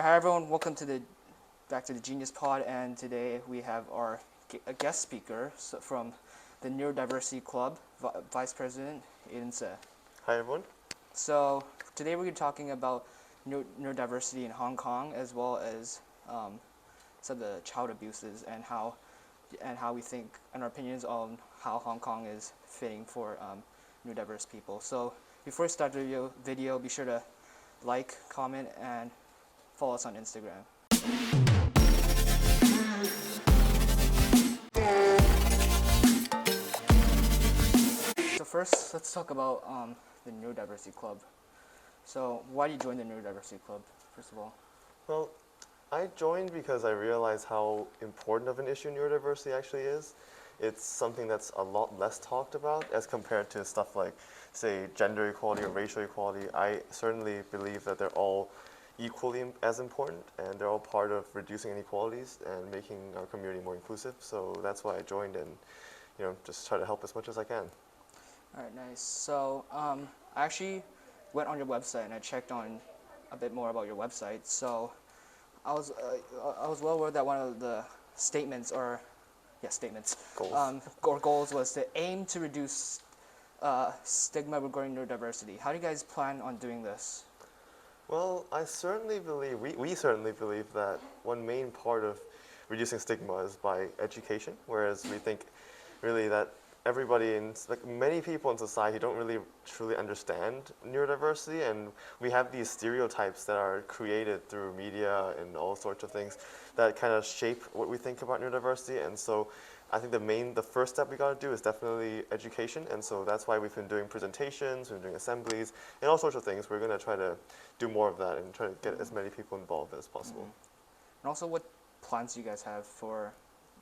Hi everyone, welcome to back to the Genius Pod, and today we have a guest speaker from the Neurodiversity Club, Vice President Aden Tse. Hi everyone. So today we're talking about neurodiversity in Hong Kong, as well as some of the child abuses and how we think and our opinions on how Hong Kong is fitting for neurodiverse people. So before we start the video, be sure to like, comment, and follow us on Instagram. So first, let's talk about the Neurodiversity Club. So why did you join the Neurodiversity Club, first of all? Well, I joined because I realized how important of an issue neurodiversity actually is. It's something that's a lot less talked about as compared to stuff like, say, gender equality or racial equality. I certainly believe that they're all equally as important, and they're all part of reducing inequalities and making our community more inclusive. So that's why I joined, and just try to help as much as I can. All right, nice. So I actually went on your website and I checked on a bit more about your website. So I was well aware that one of the statements goals was to aim to reduce stigma regarding neurodiversity. How do you guys plan on doing this? Well, I certainly believe, we certainly believe that one main part of reducing stigma is by education, whereas we think really that everybody many people in society don't really truly understand neurodiversity, and we have these stereotypes that are created through media and all sorts of things that kind of shape what we think about neurodiversity. And so I think the first step we got to do is definitely education, and so that's why we've been doing presentations, we've been doing assemblies, and all sorts of things. We're going to try to do more of that and try to get as many people involved as possible. Mm-hmm. And also, what plans do you guys have for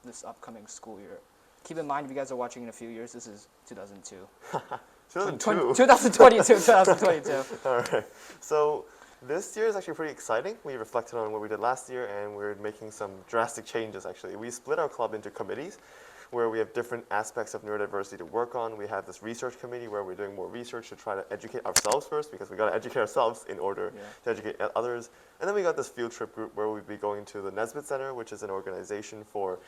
this upcoming school year? Keep in mind, if you guys are watching in a few years, this is 2002. 2022. All right. So this year is actually pretty exciting. We reflected on what we did last year, and we're making some drastic changes, actually. We split our club into committees where we have different aspects of neurodiversity to work on. We have this research committee where we're doing more research to try to educate ourselves first, because we got to educate ourselves in order to educate others. And then we got this field trip group where we'll be going to the Nesbitt Center, which is an organization for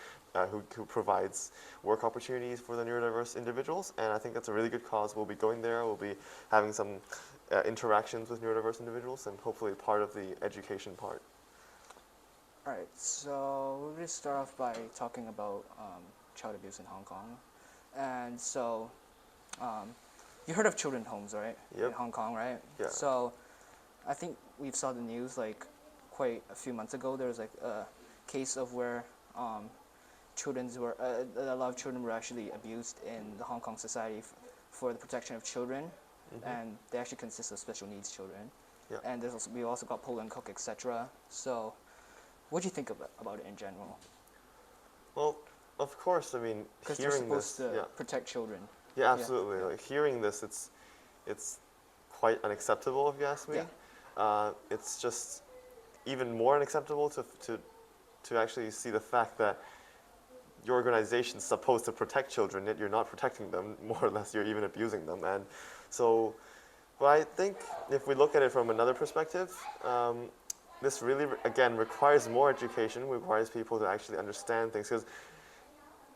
who provides work opportunities for the neurodiverse individuals. And I think that's a really good cause. We'll be going there. We'll be having some interactions with neurodiverse individuals, and hopefully part of the education part. All right, so we're going to start off by talking about child abuse in Hong Kong. And so you heard of children's homes, right? Yep. In Hong Kong, right? Yeah. So I think we've saw the news like quite a few months ago. There was like a case of where a lot of children were actually abused in the Hong Kong society for the protection of children. Mm-hmm. And they actually consist of special needs children. Yeah. And we also got pull and cook, etc. So what do you think about it in general? Well, of course, I mean, because they're supposed to protect children. Yeah, absolutely. Like hearing this, it's quite unacceptable, if you ask me. Yeah. It's just even more unacceptable to actually see the fact that your organization's supposed to protect children, yet you're not protecting them. More or less, you're even abusing them. And so, but I think if we look at it from another perspective, this really, again, requires more education, requires people to actually understand things. Because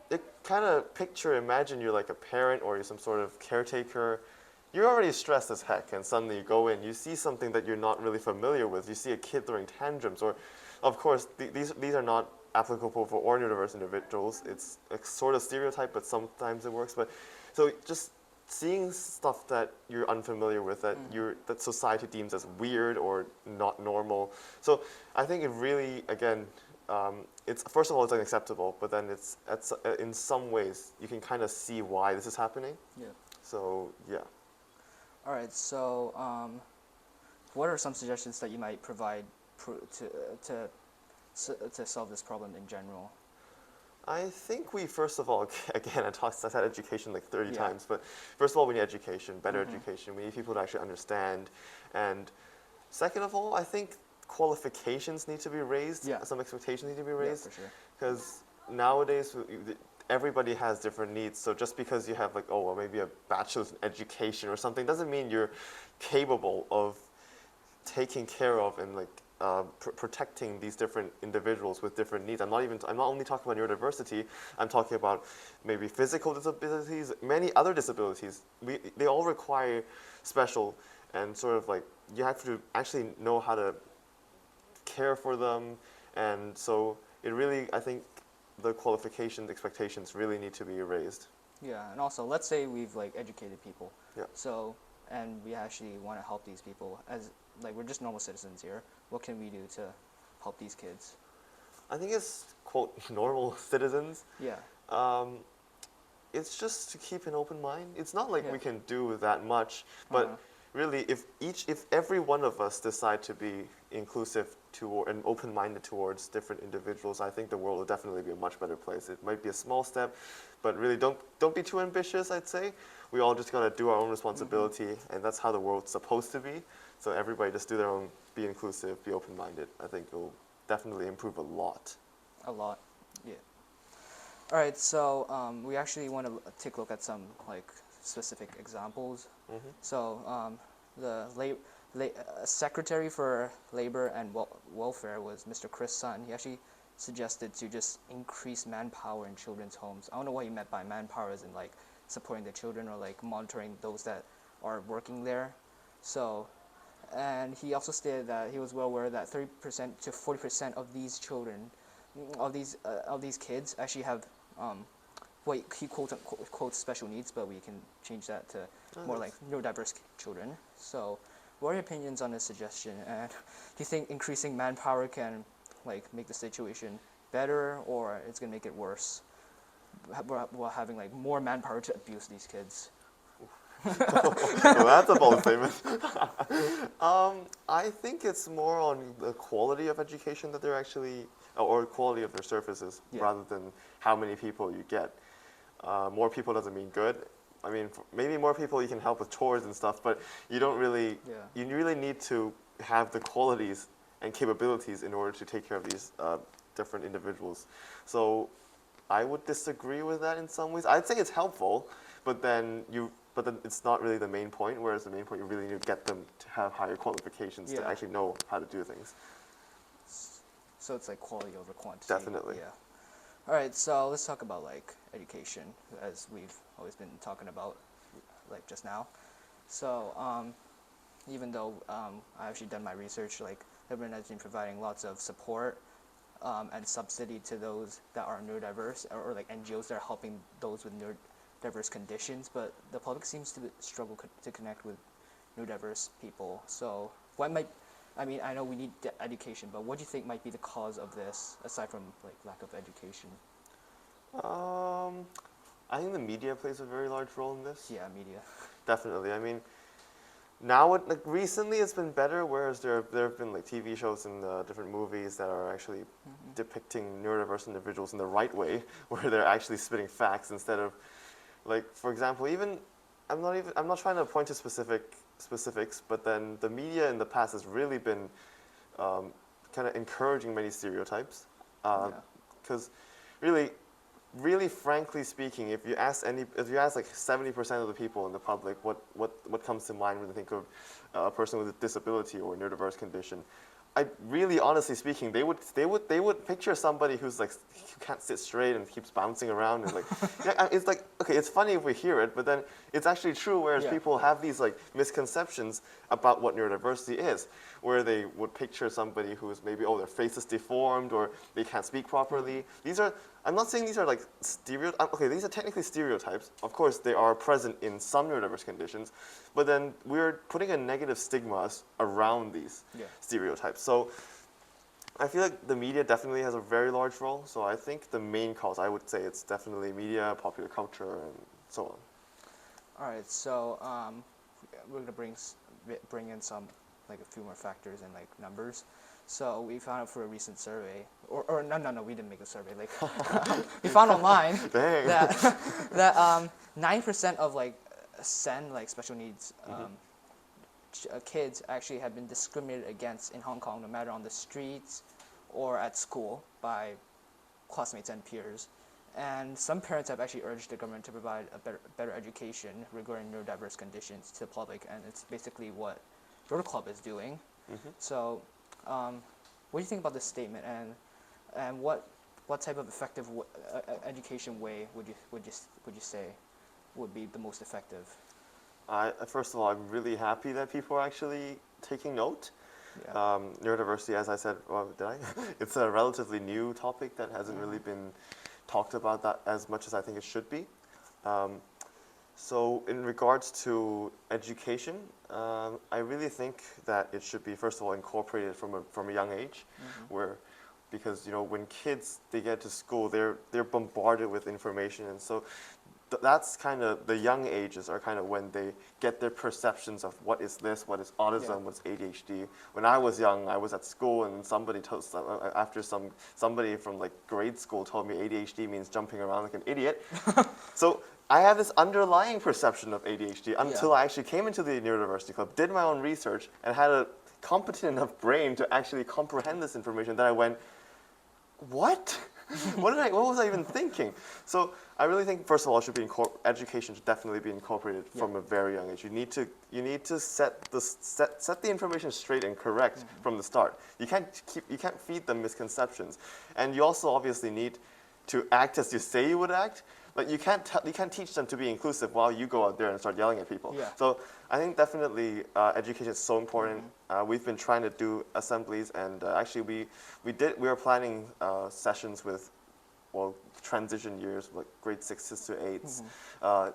it kind of imagine you're like a parent or you're some sort of caretaker. You're already stressed as heck, and suddenly you go in, you see something that you're not really familiar with. You see a kid throwing tantrums, or, of course, these are not applicable for all neurodiverse individuals. It's a sort of stereotype, but sometimes it works. But so just seeing stuff that you're unfamiliar with, that society deems as weird or not normal. So I think it really, again, it's first of all, it's unacceptable, but then in some ways you can kind of see why this is happening. Yeah. So yeah. All right. So what are some suggestions that you might provide to solve this problem in general? I think we, first of all, again, I said education like 30 times, but first of all, we need education, better education. We need people to actually understand. And second of all, I think qualifications need to be raised. Yeah. Some expectations need to be raised. Yeah, for sure. Because nowadays, everybody has different needs. So just because you have maybe a bachelor's in education or something doesn't mean you're capable of taking care of and protecting these different individuals with different needs. I'm not only talking about neurodiversity. I'm talking about maybe physical disabilities, many other disabilities. They all require special and sort of like you have to actually know how to care for them, and so it really, I think, the qualifications, expectations really need to be raised. Yeah, and also let's say we've like educated people. Yeah. So, and we actually want to help these people as like we're just normal citizens here. What can we do to help these kids? I think it's quote normal citizens. Yeah. It's just to keep an open mind. It's not like Yeah. we can do that much, but really, if every one of us decide to be inclusive and open-minded towards different individuals, I think the world will definitely be a much better place. It might be a small step, but really don't be too ambitious, I'd say. We all just gotta do our own responsibility, and that's how the world's supposed to be. So everybody just do their own, be inclusive, be open-minded. I think it will definitely improve a lot. A lot. Yeah. All right. So we actually want to take a look at some like specific examples. So the Secretary for Labor and Welfare was Mr. Chris Sun. He actually suggested to just increase manpower in children's homes. I don't know what he meant by manpower, as in like supporting the children or like monitoring those that are working there. So, and he also stated that he was well aware that 30% to 40% of these children, of these kids, actually have what he quotes special needs, but we can change that to more like neurodiverse children. So, what are your opinions on this suggestion? And do you think increasing manpower can like make the situation better, or it's gonna make it worse while having like more manpower to abuse these kids? Well, that's a bold statement. I think it's more on the quality of education that they're actually, or quality of their services, rather than how many people you get. More people doesn't mean good. I mean, maybe more people you can help with chores and stuff, but you don't really, you really need to have the qualities and capabilities in order to take care of these different individuals. So I would disagree with that in some ways. I'd say it's helpful, but then it's not really the main point, whereas the main point, you really need to get them to have higher qualifications to actually know how to do things. So it's like quality over quantity. Definitely. Yeah. All right, so let's talk about like education, as we've always been talking about, like just now. So even though I actually done my research, like the government has been providing lots of support and subsidy to those that are neurodiverse, or like NGOs that are helping those with neurodiverse conditions, but the public seems to struggle to connect with neurodiverse people. So what might, I mean, I know we need education, but what do you think might be the cause of this, aside from like lack of education? I think the media plays a very large role in this. Yeah, media. Definitely. I mean, now recently it's been better, whereas there have been like TV shows and different movies that are actually depicting neurodiverse individuals in the right way, where they're actually spitting facts instead of, like, for example, I'm not trying to point to specifics, but then the media in the past has really been kind of encouraging many stereotypes, because really frankly speaking, if you ask like 70% of the people in the public what comes to mind when they think of a person with a disability or a neurodiverse condition, I really, honestly speaking, they would picture somebody who's like, who can't sit straight and keeps bouncing around and like, it's like, okay, it's funny if we hear it, but then it's actually true, whereas people have these like misconceptions about what neurodiversity is, where they would picture somebody who's maybe, oh, their face is deformed or they can't speak properly. I'm not saying these are like stereotypes. Okay, these are technically stereotypes. Of course, they are present in some neurodiverse conditions, but then we're putting a negative stigma around these stereotypes. So I feel like the media definitely has a very large role. So I think the main cause, I would say, it's definitely media, popular culture, and so on. All right, so we're gonna bring in some, like a few more factors and like numbers. So we found out for a recent survey, or no, we didn't make a survey. Like we found online that 9% of like SEN, like special needs kids, actually have been discriminated against in Hong Kong, no matter on the streets or at school by classmates and peers. And some parents have actually urged the government to provide a better education regarding neurodiverse conditions to the public, and it's basically what Rotary Club is doing. So what do you think about this statement, and what type of effective education way would you say would be the most effective? First of all, I'm really happy that people are actually taking note. Yeah. Neurodiversity, as I said, well, did I? It's a relatively new topic that hasn't really been talked about that as much as I think it should be. So in regards to education, I really think that it should be, first of all, incorporated from a young age, where, because when kids they get to school, they're bombarded with information, and so that's kind of the young ages are kind of when they get their perceptions of what is this, what is autism, what's ADHD. When I was young, I was at school and somebody somebody from like grade school told me ADHD means jumping around like an idiot. So I had this underlying perception of ADHD until I actually came into the Neurodiversity Club, did my own research, and had a competent enough brain to actually comprehend this information that I went, what? What was I even thinking? So I really think, first of all, education should definitely be incorporated from a very young age. You need to set the information straight and correct from the start. You can't feed them misconceptions, and you also obviously need to act as you say you would act. Like you can't teach them to be inclusive while you go out there and start yelling at people. Yeah. So I think definitely education is so important. We've been trying to do assemblies, and actually we were planning sessions with transition years, like grade 6s to 8s.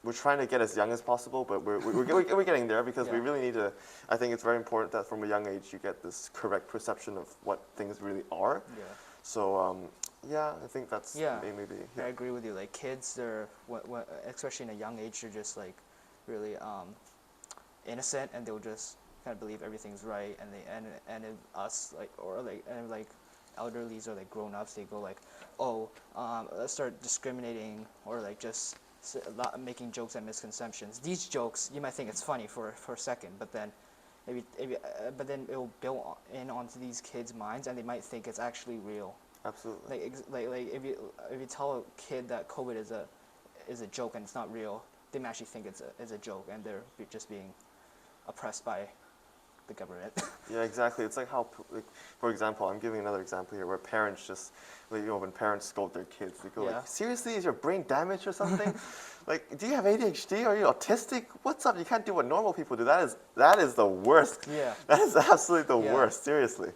We're trying to get as young as possible, but we're getting there because we really need to. I think it's very important that from a young age you get this correct perception of what things really are. Yeah. So yeah, I think that's maybe. I agree with you. Like kids, they're especially in a young age, they're just like really innocent, and they'll just kind of believe everything's right, and if us like elderlies or like grown-ups, they go like, oh, let's start discriminating or like just making jokes and misconceptions. These jokes, you might think it's funny for a second, but then but then it will build onto these kids' minds, and they might think it's actually real. Absolutely. Like if you tell a kid that COVID is a joke and it's not real, they might actually think it's a joke, and they're just being oppressed by the government. Yeah, exactly. It's like how, for example, I'm giving another example here where parents just, when parents scold their kids, they go like, seriously, is your brain damaged or something? Like, do you have ADHD? Are you autistic? What's up? You can't do what normal people do. That is the worst. Yeah. That is absolutely the worst, seriously.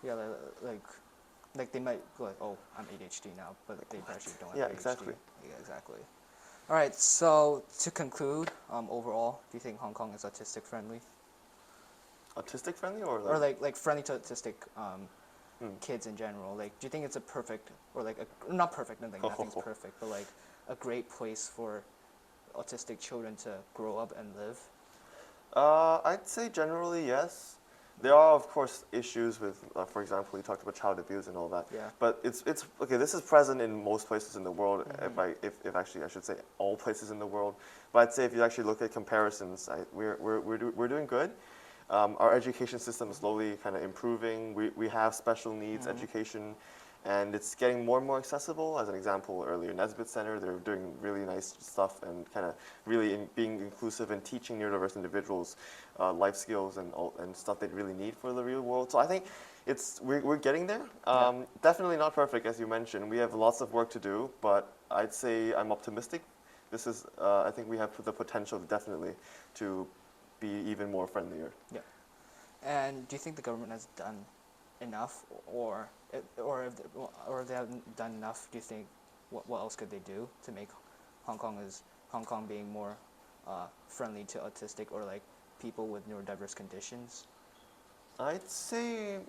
Yeah, like they might go like, oh, I'm ADHD now, but they actually don't have ADHD. Yeah, exactly. Yeah, exactly. All right, so to conclude, overall, do you think Hong Kong is autistic friendly? Autistic friendly or like friendly to autistic kids in general? Like, do you think it's a perfect, or like not perfect, nothing's perfect, but like a great place for autistic children to grow up and live? I'd say generally yes. There are, of course, issues with, for example, you talked about child abuse and all that. Yeah. But it's okay. This is present in most places in the world. If actually I should say all places in the world. But I'd say if you actually look at comparisons, we're doing good. Our education system is slowly kind of improving. We have special needs education, and it's getting more and more accessible. As an example, earlier Nesbitt Center, they're doing really nice stuff and kind of really being inclusive and teaching neurodiverse individuals life skills and stuff they really need for the real world. So I think we're getting there. Definitely not perfect, as you mentioned. We have lots of work to do, but I'd say I'm optimistic. This is I think we have the potential definitely to be even more friendlier. Yeah. And do you think the government has done enough, or if they haven't done enough, do you think what else could they do to make Hong Kong being more friendly to autistic or like people with neurodiverse conditions? I'd say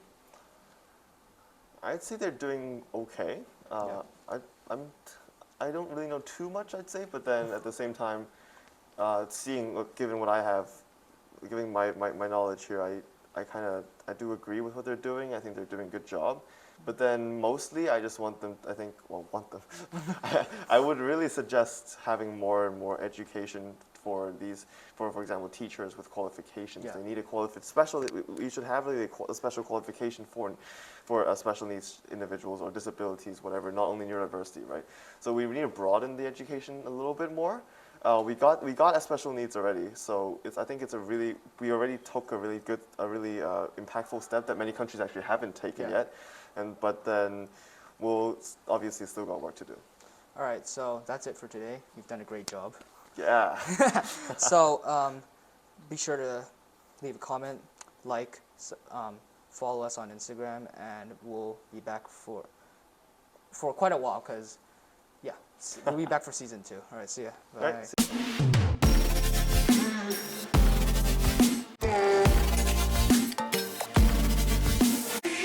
they're doing okay. I don't really know too much, I'd say, but then at the same time, given what I have, given my knowledge here, I do agree with what they're doing. I think they're doing a good job. But then mostly I just want them, I would really suggest having more and more education for example, teachers with qualifications. They need you should have a special qualification for special needs individuals or disabilities, whatever, not only neurodiversity, right? So we need to broaden the education a little bit more. We got as special needs already, so I think we already took a really impactful step that many countries actually haven't taken yet, but then we'll obviously still got work to do. All right, so that's it for today. You've done a great job. Yeah. So be sure to leave a comment, follow us on Instagram, and we'll be back for quite a while, because we'll be back for season 2. All right, see ya. Bye. Right.